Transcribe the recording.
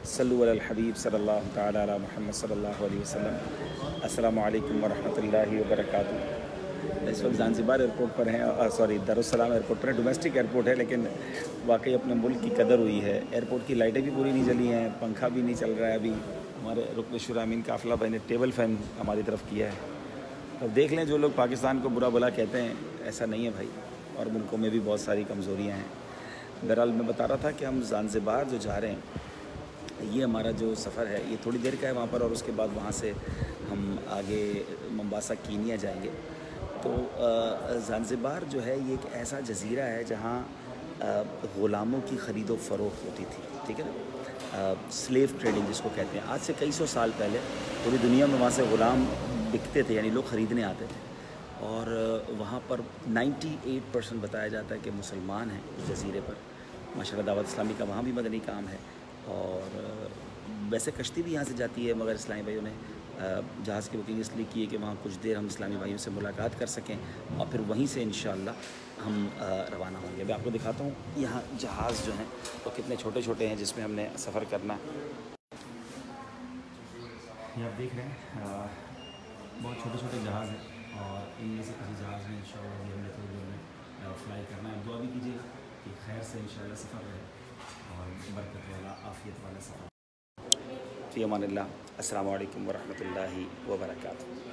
सल्लु अलल हबीब सल्लल्लाहु तआला अला मुहम्मद सल्लल्लाहु अलैहि वसल्लम। अस्सलामु अलैकुम वरहमतुल्लाहि वबरकातुहू। इस वक्त ज़ांज़िबार एयरपोर्ट पर हैं, सॉरी दारुस्सलाम एयरपोर्ट पर है। डोमेस्टिक एयरपोर्ट है लेकिन वाकई अपने मुल्क की कदर हुई है। एयरपोर्ट की लाइटें भी पूरी नहीं जली हैं, पंखा भी नहीं चल रहा है अभी। हमारे रुकन शुरा अमीन काफ़िला भाई ने टेबल फ़ैन हमारी तरफ किया है। तो देख लें, जो लोग पाकिस्तान को बुरा भला कहते हैं, ऐसा नहीं है भाई, और मुल्कों में भी बहुत सारी कमज़ोरियाँ हैं। बहरहाल मैं बता रहा था कि हम ज़ांज़िबार जो जा रहे हैं, ये हमारा जो सफ़र है ये थोड़ी देर का है वहाँ पर, और उसके बाद वहाँ से हम आगे मोम्बासा कीनिया जाएंगे। तो ज़ांज़िबार जो है ये एक ऐसा जज़ीरा है जहाँ ग़ुलामों की ख़रीदो फ़रोख्त होती थी, ठीक है ना, स्लेव ट्रेडिंग जिसको कहते हैं। आज से कई सौ साल पहले पूरी दुनिया में वहाँ से ग़ुलाम बिकते थे, यानी लोग ख़रीदने आते थे। और वहाँ पर 98% बताया जाता है कि मुसलमान हैं उस जज़ीरे पर। माशाअल्लाह दावत इस्लामी का वहाँ भी मदनी काम है। और वैसे कश्ती भी यहाँ से जाती है, मगर इस्लामी भाइयों ने जहाज़ की बुकिंग इसलिए की है कि वहाँ कुछ देर हम इस्लामी भाइयों से मुलाकात कर सकें, और फिर वहीं से इंशाअल्लाह हम रवाना होंगे। मैं आपको दिखाता हूँ यहाँ जहाज़ जो हैं वो तो कितने छोटे छोटे हैं जिसमें हमने सफ़र करना। ये आप देख रहे हैं बहुत छोटे छोटे जहाज़ हैं, और इनमें से किसी जहाज़ में इंशाअल्लाह भी हमने थोड़ी देर में फ़्लाई करना है। दुआ भी कीजिएगा कि खैर से इंशाअल्लाह सफ़र रहे और बरकत वाला आफ़ियत वाला सफ़र। फ़ी अमानिल्लाह। अस्सलामु अलैकुम वरहमतुल्लाहि वबरकातुहू।